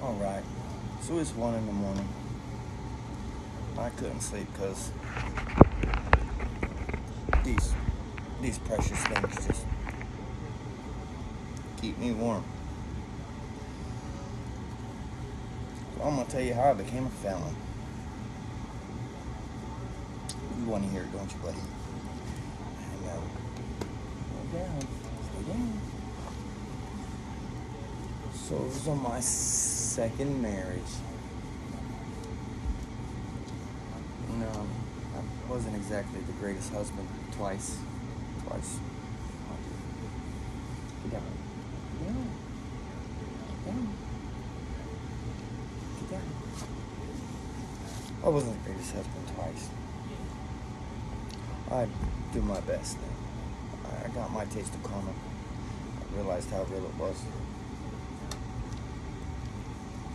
Alright, so it's 1 in the morning. I couldn't sleep because these precious things just keep me warm. So I'm going to tell you how I became a felon. You want to hear it, don't you, buddy? I know. Stay down. Stay down. So it was on my second marriage. I wasn't exactly the greatest husband. Twice. Get down. Get down. Get down. Get down. I wasn't the greatest husband twice. I do my best then. I got my taste of karma. I realized how real it was.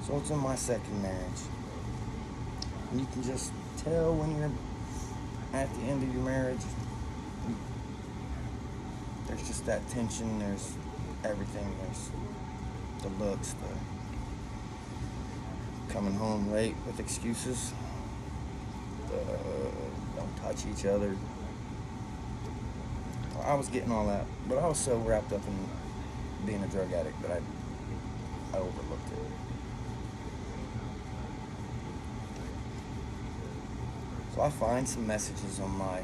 So it's in my second marriage. And you can just tell when you're at the end of your marriage. There's just that tension, there's everything, there's the looks, the coming home late with excuses, the don't touch each other. I was getting all that, but I was so wrapped up in being a drug addict that I overlooked it. So I find some messages on my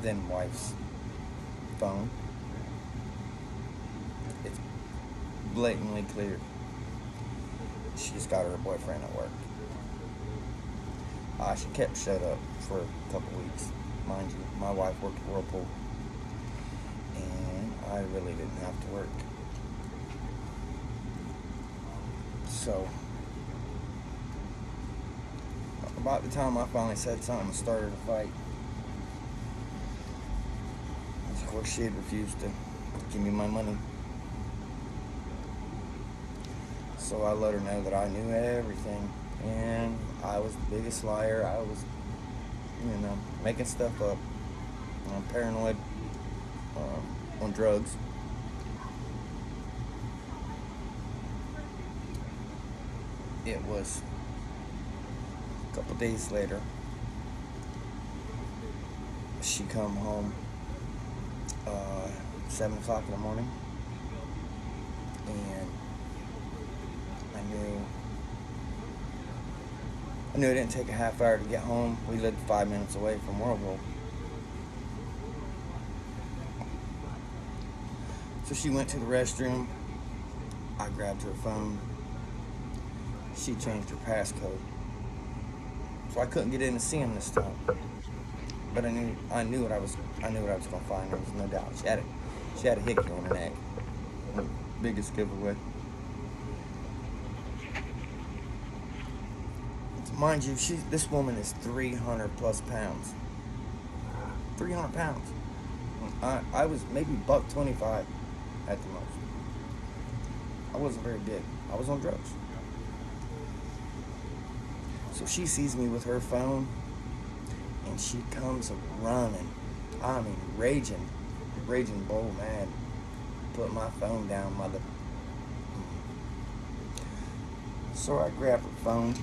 then wife's phone. It's blatantly clear she's got her boyfriend at work. She kept shut up for a couple weeks. Mind you, my wife worked at Whirlpool, and I really didn't have to work. So, about the time I finally said something and started a fight, of course she had refused to give me my money. So I let her know that I knew everything, and I was the biggest liar. I was, making stuff up. I'm paranoid, on drugs. It was a couple days later. She come home 7 o'clock in the morning, and I knew it didn't take a half hour to get home. We lived 5 minutes away from Whirlpool. So she went to the restroom. I grabbed her phone. She changed her passcode. So I couldn't get in to see him this time. But I knew what I was gonna find. There was no doubt. She had a hickey on her neck. The biggest giveaway. Mind you, this woman is 300 plus pounds. 300 pounds. I was maybe $125 at the most. I wasn't very big. I was on drugs. So she sees me with her phone, and she comes running. I mean, raging bull mad. Put my phone down, mother. So I grab her phone.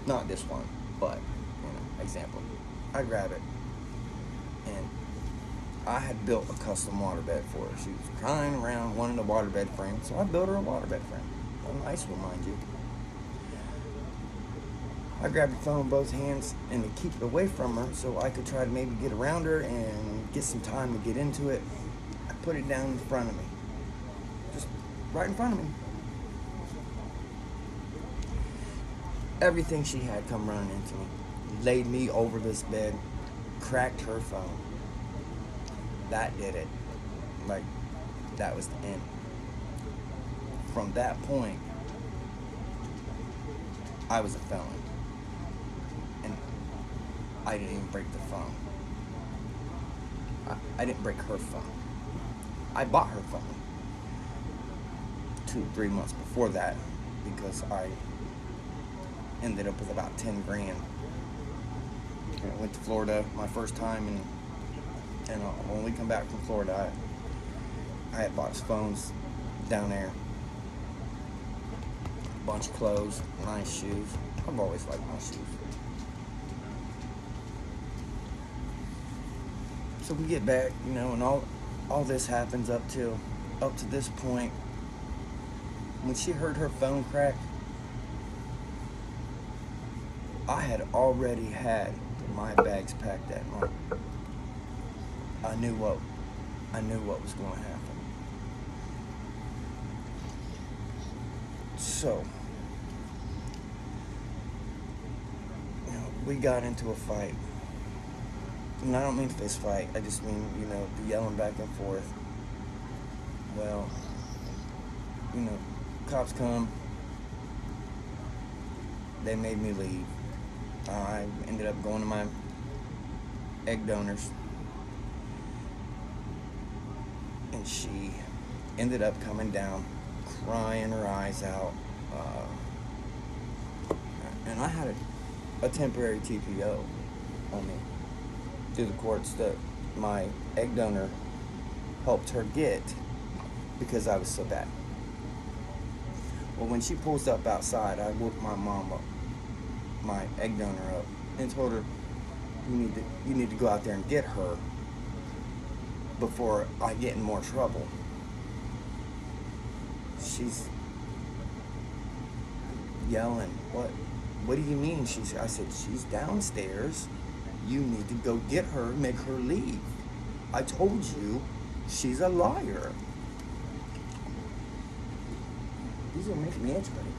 Not this one, but, example. I grab it, and I had built a custom waterbed for her. She was crying around wanting a waterbed frame, so I built her a waterbed frame. A nice one, mind you. I grabbed the phone in both hands and to keep it away from her so I could try to maybe get around her and get some time to get into it. I put it down in front of me. Just right in front of me. Everything she had come running into me. Laid me over this bed. Cracked her phone. That did it. That was the end. From that point, I was a felon. And I didn't even break the phone. I didn't break her phone. I bought her phone 2-3 months before that because I ended up with about 10 grand. I went to Florida my first time, and when we come back from Florida, I had bought his phones down there. bunch of clothes, nice shoes. I've always liked my shoes. So we get back, and all this happens up to this point. When she heard her phone crack, I had already had my bags packed that night. I knew what was going to happen. So, we got into a fight. And I don't mean fist fight. I just mean, the yelling back and forth. Well, cops come. They made me leave. I ended up going to my egg donors. And she ended up coming down, crying her eyes out. And I had a temporary TPO on me through the courts that my egg donor helped her get because I was so bad. Well, when she pulls up outside, I woke my mom up, my egg donor up, and told her, you need to go out there and get her before I get in more trouble. She's yelling, what do you mean? I said, she's downstairs. You need to go get her, make her leave. I told you, she's a liar. These are making me itch, buddy.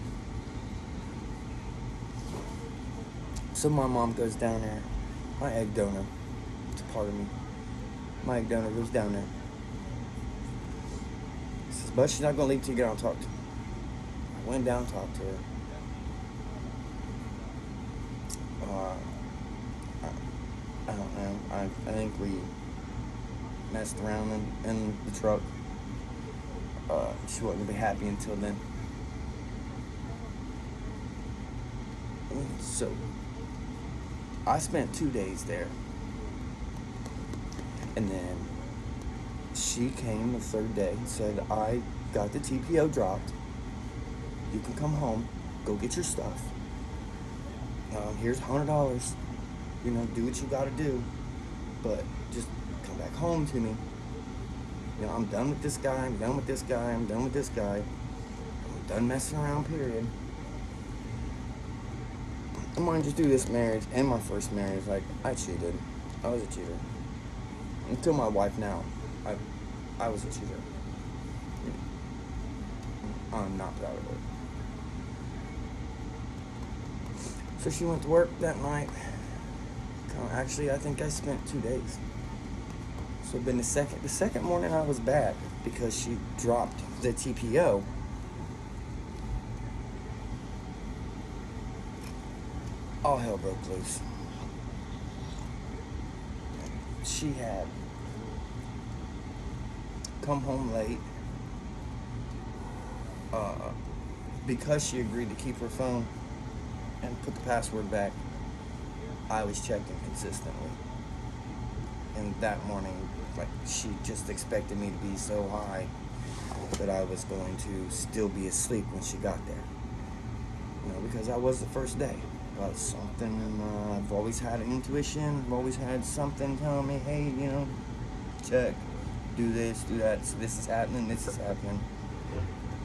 So my mom goes down there. My egg donor, it's a part of me. My egg donor goes down there. Says, but she's not going to leave till you get out and talk to her. I went down and talked to her. I don't know. I think we messed around in the truck. She wasn't going to be happy until then. So, I spent 2 days there. And then she came the third day and said, I got the TPO dropped. You can come home, go get your stuff. Here's $100. Do what you gotta do. But just come back home to me. I'm done with this guy, I'm done with this guy, I'm done with this guy. I'm done messing around, period. I might just do this marriage and my first marriage. I cheated. I was a cheater. Until my wife now, I was a cheater. I'm not proud of it. So she went to work that night. Actually, I think I spent 2 days. So then the second morning I was bad because she dropped the TPO. All hell broke loose. She had come home late because she agreed to keep her phone and put the password back. I was checking consistently, and that morning, she just expected me to be so high that I was going to still be asleep when she got there. Because that was the first day. About something, and I've always had an intuition. I've always had something telling me, hey, check, do this, do that. So this is happening.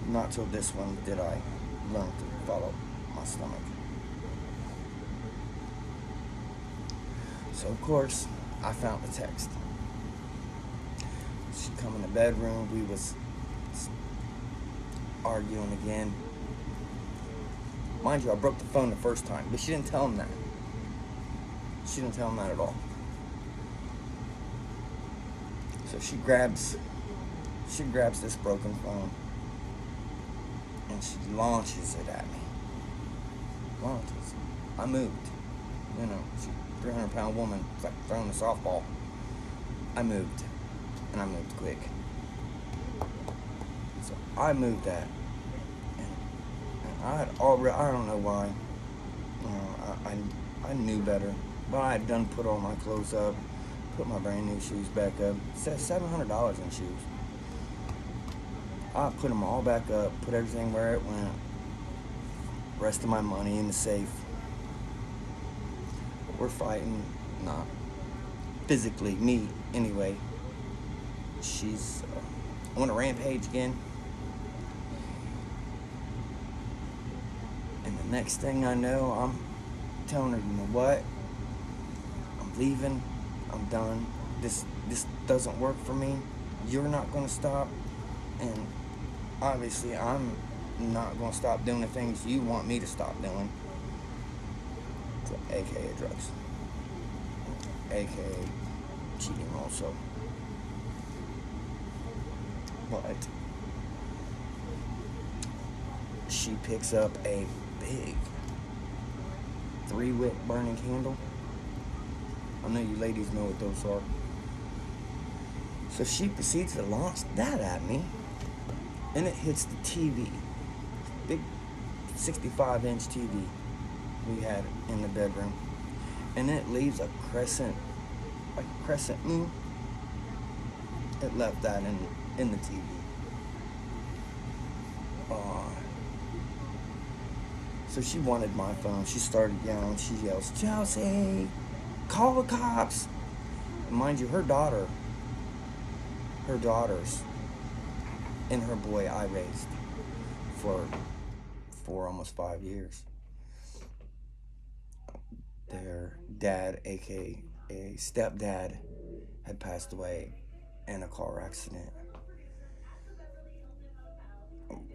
Not till this one did I learn to follow my stomach. So of course, I found the text. She come in the bedroom. We was arguing again. Mind you, I broke the phone the first time, but she didn't tell him that. She didn't tell him that at all. So she grabs this broken phone and she launches it at me. I moved. She's a 300-pound woman. It's like throwing a softball. I moved, and I moved quick. So I moved that. I don't know why. I knew better. But I had done put all my clothes up, put my brand new shoes back up. It said $700 in shoes. I put them all back up, put everything where it went. Rest of my money in the safe. We're fighting, not physically, me anyway. She's on a rampage again. And the next thing I know, I'm telling her, you know what? I'm leaving. I'm done. This doesn't work for me. You're not going to stop. And obviously, I'm not going to stop doing the things you want me to stop doing. So, AKA drugs. AKA cheating also. But she picks up a big 3-wick burning candle. I know you ladies know what those are. So she proceeds to launch that at me, and it hits the TV. Big 65-inch TV we had in the bedroom. And it leaves a crescent, like a crescent moon. It left that in the TV. So she wanted my phone. She started yelling. She yells, "Chelsea, call the cops." And mind you, her daughters, and her boy I raised for almost 5 years. Their dad, aka a stepdad, had passed away in a car accident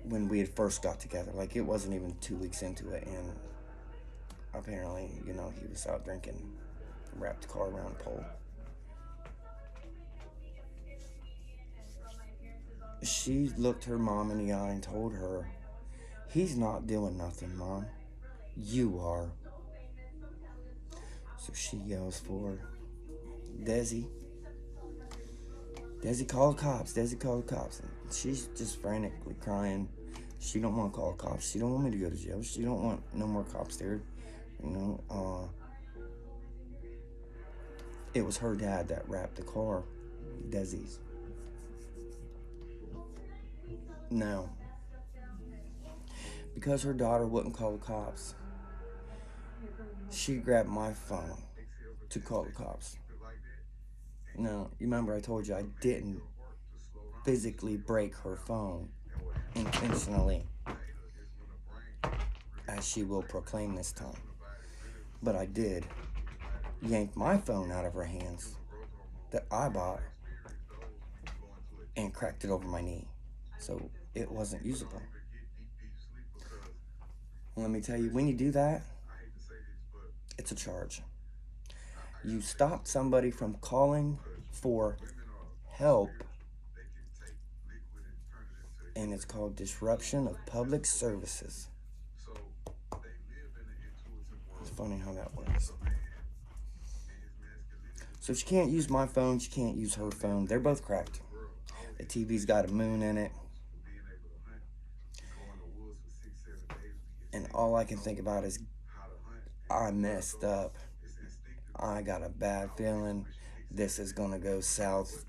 when we had first got together. Like, it wasn't even 2 weeks into it, and apparently, he was out drinking, wrapped the car around a pole. She looked her mom in the eye and told her, "He's not doing nothing, Mom. You are." So she yells for Desi. "Desi, call the cops. Desi, call the cops." And she's just frantically crying. She don't want to call the cops. She don't want me to go to jail. She don't want no more cops there. It was her dad that wrapped the car, Desi's. Now, because her daughter wouldn't call the cops, she grabbed my phone to call the cops. Now, you remember I told you I didn't physically break her phone intentionally, as she will proclaim this time. But I did yank my phone out of her hands that I bought and cracked it over my knee. So it wasn't usable. Let me tell you, when you do that, it's a charge. You stop somebody from calling for help, and it's called disruption of public services. It's funny how that works. So she can't use my phone, she can't use her phone. They're both cracked. The TV's got a moon in it. And all I can think about is, I messed up. I got a bad feeling this is gonna go south,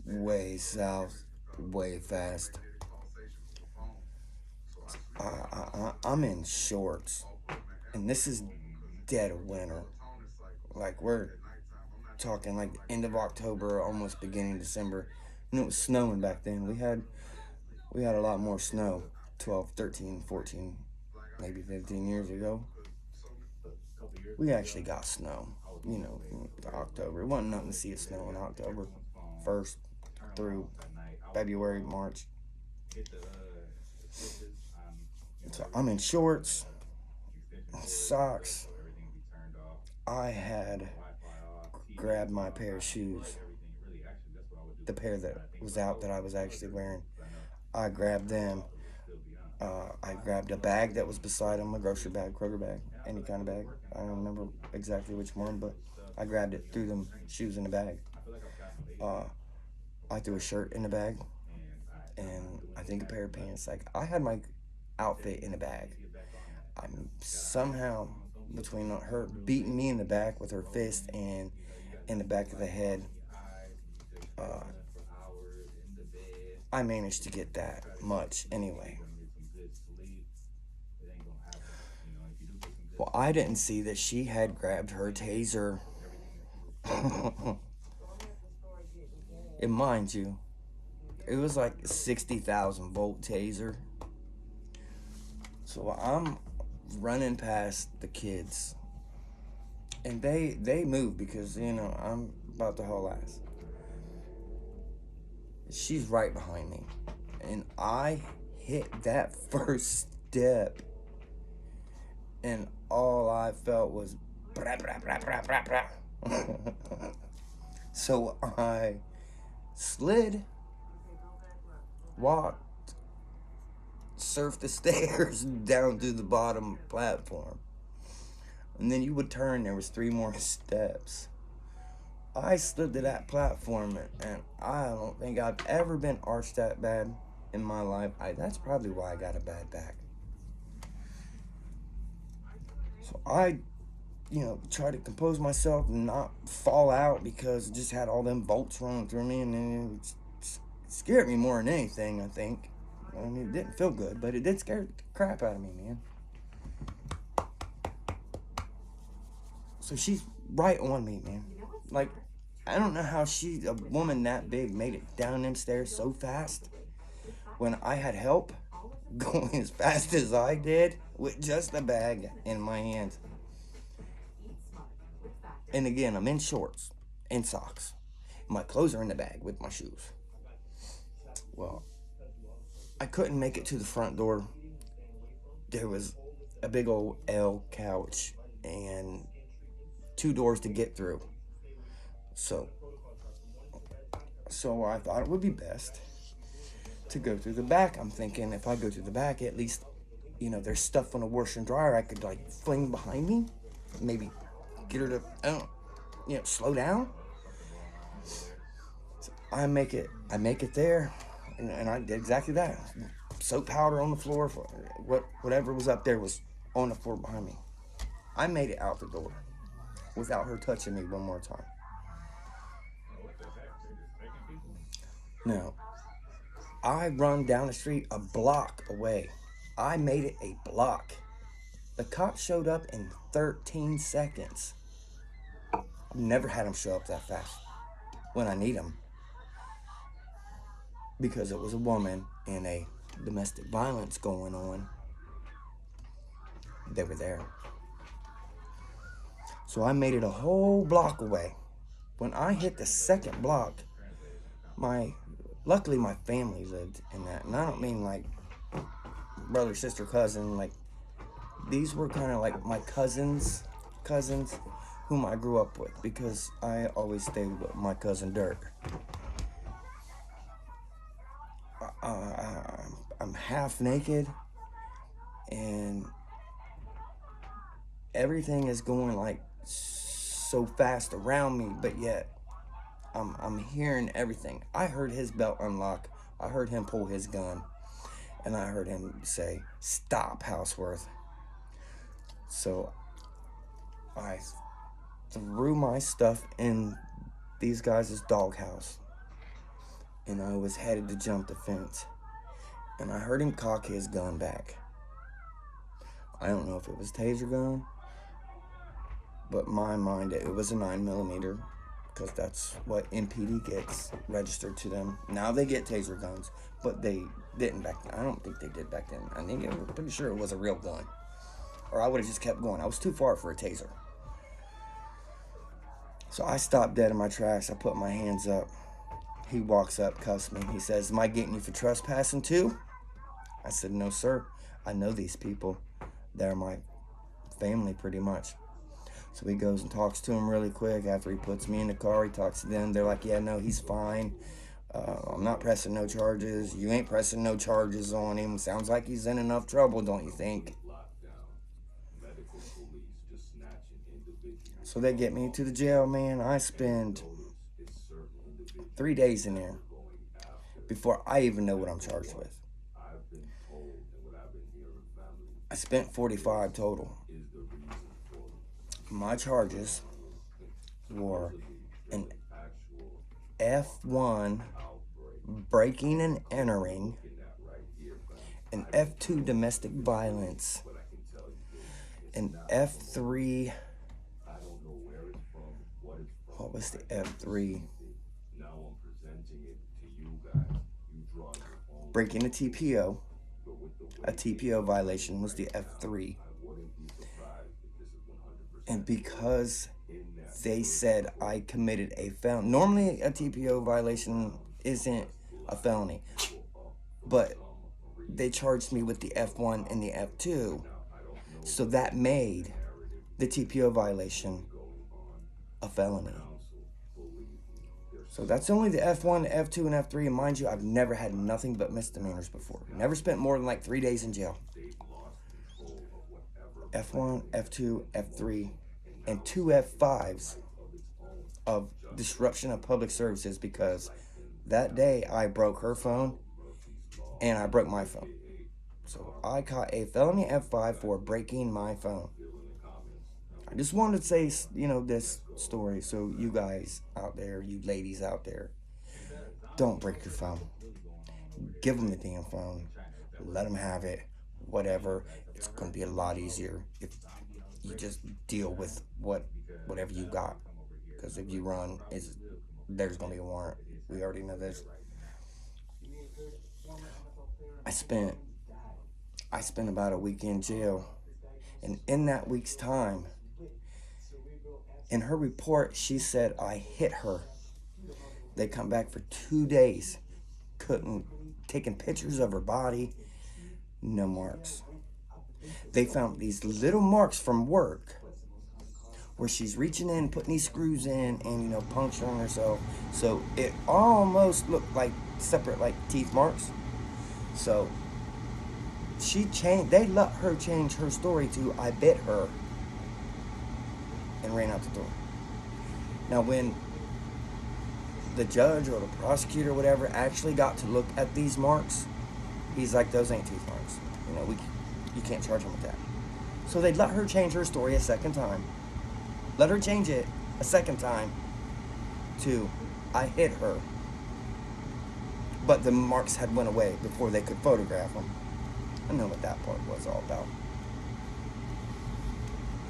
way fast. I'm in shorts, and this is dead of winter. Like, we're talking like the end of October, almost beginning December, and it was snowing back then. We had a lot more snow 12, 13, 14, maybe 15 years ago. We actually got snow, October. It wasn't nothing to see it snow in October 1st through February, March. So I'm in shorts, socks. I had grabbed my pair of shoes, the pair that was out that I was actually wearing. I grabbed them. I grabbed a bag that was beside him, a grocery bag, Kroger bag, any kind of bag. I don't remember exactly which one, but I grabbed it, threw them shoes in the bag. I threw a shirt in the bag, and I think a pair of pants. Like, I had my outfit in a bag. I'm somehow, between her beating me in the back with her fist and in the back of the head, I managed to get that much anyway. Well, I didn't see that she had grabbed her taser. And mind you, it was like a 60,000 volt taser. So I'm running past the kids, and they move because I'm about to haul ass. She's right behind me, and I hit that first step, and all I felt was brah, brah, brah, brah, brah, brah. So I slid, walked, surfed the stairs down to the bottom platform, and then you would turn. There was 3 more steps. I stood to that platform, and I don't think I've ever been arched that bad in my life. That's probably why I got a bad back. So I, tried to compose myself and not fall out because I just had all them bolts running through me, and then it scared me more than anything, I think. I mean, it didn't feel good, but it did scare the crap out of me, man. So she's right on me, man. Like, I don't know how a woman that big, made it down them stairs so fast when I had help going as fast as I did with just a bag in my hands. And again, I'm in shorts and socks. My clothes are in the bag with my shoes. Well, I couldn't make it to the front door. There was a big old L couch and 2 doors to get through. So I thought it would be best to go through the back. I'm thinking if I go through the back, at least, there's stuff on the washer and dryer I could fling behind me, maybe get her to, slow down. So I make it there, and I did exactly that. Soap powder on the floor, whatever was up there was on the floor behind me. I made it out the door without her touching me one more time. Now, I run down the street a block away. I made it a block. The cop showed up in 13 seconds. I've never had him show up that fast when I need him. Because it was a woman and a domestic violence going on. They were there. So I made it a whole block away. When I hit the second block, luckily my family lived in that. And I don't mean like brother, sister, cousin. Like, these were kind of like my cousins whom I grew up with, because I always stayed with my cousin Dirk. I'm half naked, and everything is going like so fast around me, but yet I'm hearing everything. I heard his belt unlock. I heard him pull his gun, and I heard him say, "Stop, Houseworth." So I threw my stuff in these guys' doghouse, and I was headed to jump the fence, and I heard him cock his gun back. I don't know if it was a taser gun, but in my mind it was a 9mm, because that's what MPD gets registered to them. Now they get taser guns, but they didn't back then. I don't think they did back then. I think I'm pretty sure it was a real gun, or I would have just kept going. I was too far for a taser. So I stopped dead in my tracks. I put my hands up. He walks up, cuffs me. He says, "Am I getting you for trespassing too?" I said, "No, sir. I know these people. They're my family, pretty much." So he goes and talks to him really quick. After he puts me in the car, he talks to them. They're like, "Yeah, no, he's fine. I'm not pressing no charges. You ain't pressing no charges on him. Sounds like he's in enough trouble, don't you think?" So they get me to the jail, man. I spend 3 days in there before I even know what I'm charged with. I spent 45 total. My charges were an F1 breaking and entering, an F2 domestic violence, an F3. What was the F3? Breaking a TPO. A TPO violation was the F3. And because they said I committed a felony, normally a TPO violation isn't a felony, but they charged me with the F1 and the F2, so that made the TPO violation a felony. So that's only the F1, F2, and F3, and mind you, I've never had nothing but misdemeanors before. Never spent more than like 3 days in jail. F1, F2, F3, and 2 F5s of disruption of public services, because that day I broke her phone and I broke my phone. So I caught a felony F5 for breaking my phone. I just wanted to say, this story so you guys out there, you ladies out there, don't break your phone. Give them the damn phone. Let them have it. Whatever. It's going to be a lot easier if you just deal with whatever you got. Because if you run, there's going to be a warrant. We already know this. I spent about a week in jail. And in that week's time, in her report, she said I hit her. They come back for 2 days, taking pictures of her body, no marks. They found these little marks from work where she's reaching in, putting these screws in, and puncturing herself. So it almost looked like separate, like teeth marks. So they let her change her story to I bit her and ran out the door. Now when the judge or the prosecutor or whatever actually got to look at these marks, he's like, those ain't teeth marks. You can't charge him with that. So they let her change her story a second time. Let her change it a second time to I hit her. But the marks had went away before they could photograph them. I know what that part was all about.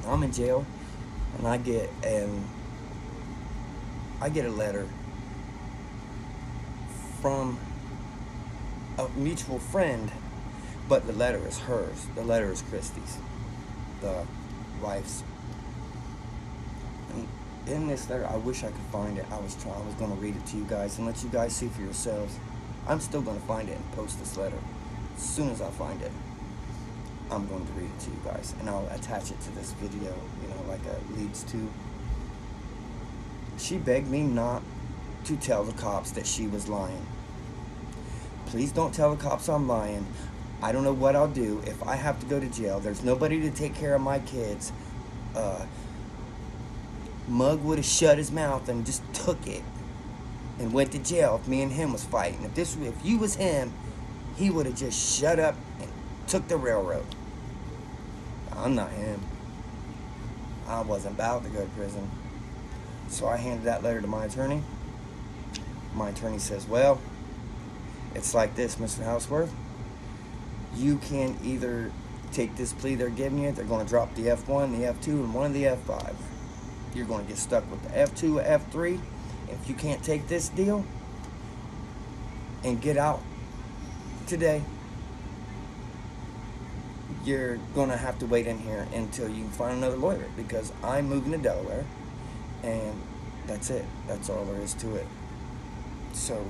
I'm in jail, and I get a letter from a mutual friend, but the letter is hers. The letter is Christy's, the wife's. And in this letter, I wish I could find it. I was going to read it to you guys and let you guys see for yourselves. I'm still going to find it and post this letter. As soon as I find it, I'm going to read it to you guys, and I'll attach it to this video, like it leads to. She begged me not to tell the cops that she was lying. Please don't tell the cops I'm lying. I don't know what I'll do if I have to go to jail. There's nobody to take care of my kids. Mug would have shut his mouth and just took it and went to jail if me and him was fighting. If you was him, he would have just shut up and took the railroad. I'm not him. I wasn't about to go to prison. So I handed that letter to my attorney. My attorney says, well, it's like this, Mr. Houseworth. You can either take this plea they're giving you. They're going to drop the F1, the F2, and one of the F5. You're going to get stuck with the F2 or F3. If you can't take this deal and get out today, you're going to have to wait in here until you find another lawyer, because I'm moving to Delaware, and that's it. That's all there is to it. So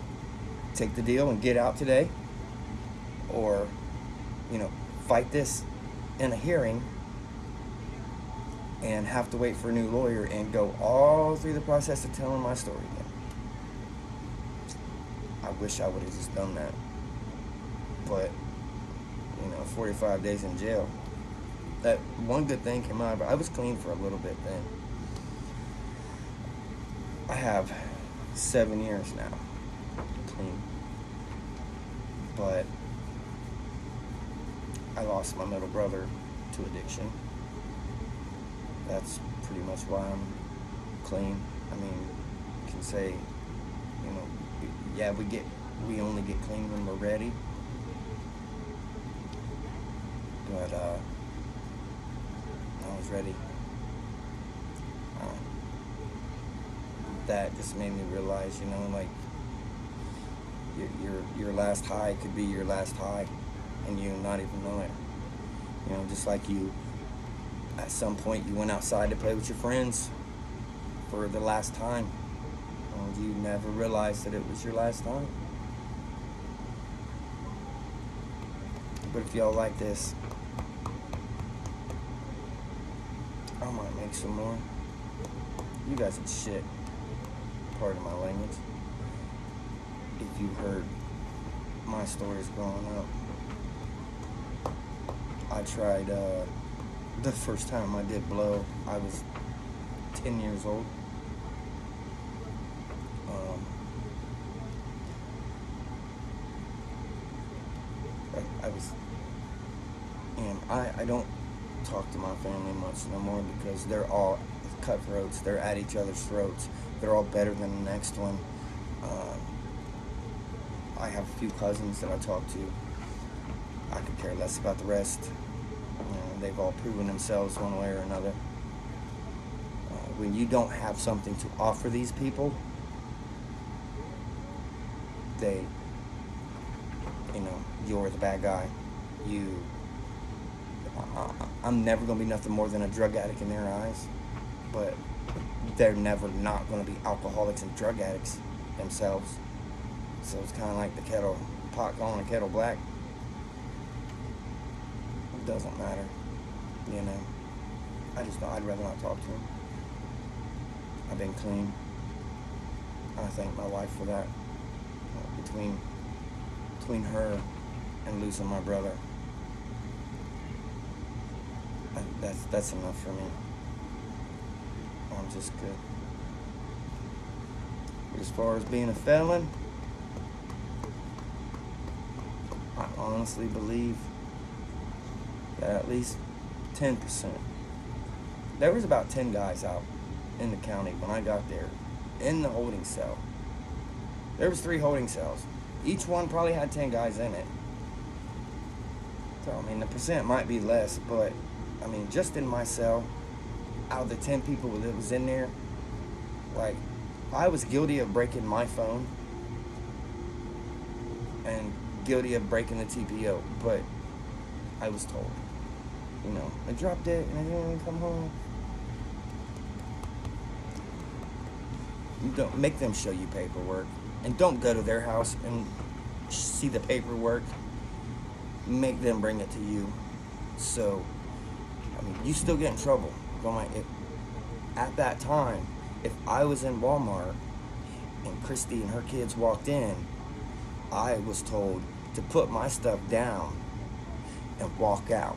take the deal and get out today, or fight this in a hearing and have to wait for a new lawyer and go all through the process of telling my story again. I wish I would have just done that, but 45 days in jail. That one good thing came out of it. I was clean for a little bit then. I have 7 years now clean, but I lost my middle brother to addiction. That's pretty much why I'm clean. I mean, you can say, yeah, we only get clean when we're ready. But was ready. That just made me realize, like your last high could be your last high, and you not even know it. Just like you, at some point, you went outside to play with your friends for the last time. You never realized that it was your last time. But if y'all like this, I might make some more. You guys are shit. Pardon my language. If you heard my stories growing up, I tried, the first time I did blow, I was 10 years old. I don't talk to my family much no more because they're all cutthroats. They're at each other's throats. They're all better than the next one. I have a few cousins that I talk to. I could care less about the rest. They've all proven themselves one way or another. When you don't have something to offer these people, you're the bad guy. I'm never going to be nothing more than a drug addict in their eyes, but they're never not going to be alcoholics and drug addicts themselves. So it's kind of like the pot calling the kettle black. It doesn't matter, I'd rather not talk to them. I've been clean. I thank my wife for that. Between her and losing my brother, that's enough for me. I'm just good. As far as being a felon, I honestly believe that at least 10%. There was about 10 guys out in the county when I got there, in the holding cell. There was 3 holding cells. Each one probably had 10 guys in it. So, the percent might be less, but, just in my cell, out of the 10 people that was in there, I was guilty of breaking my phone and guilty of breaking the TPO, but I was told, I dropped it and I didn't come home. You don't make them show you paperwork, and don't go to their house and see the paperwork. Make them bring it to you. So, you still get in trouble. At that time, if I was in Walmart and Christy and her kids walked in, I was told to put my stuff down and walk out.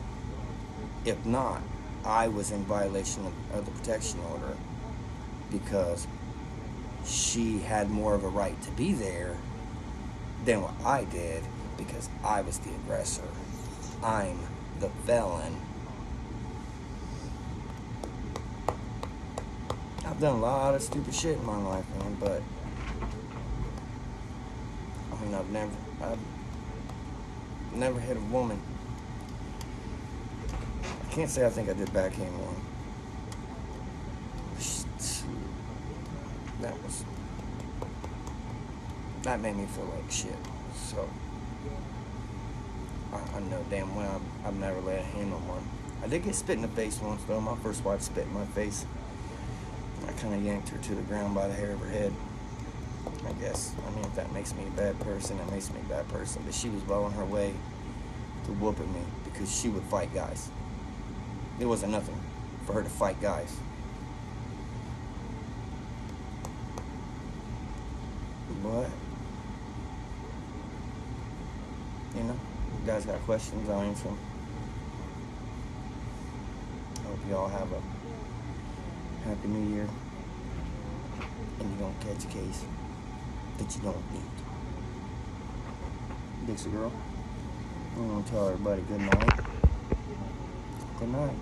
If not, I was in violation of the protection order because she had more of a right to be there than what I did because I was the aggressor. I'm the felon. I've done a lot of stupid shit in my life, man, but I've never hit a woman. I can't say I think I did backhand one. That made me feel like shit. So I know damn well I've never laid a hand on one. I did get spit in the face once though. My first wife spit in my face. I kind of yanked her to the ground by the hair of her head. I guess. If that makes me a bad person, it makes me a bad person. But she was well on her way to whooping me because she would fight guys. It wasn't nothing for her to fight guys. But, you guys got questions, I'll answer them. I hope you all have a happy new year. And you don't catch a case that you don't need. Dixie girl, I'm going to tell everybody good night. Good night.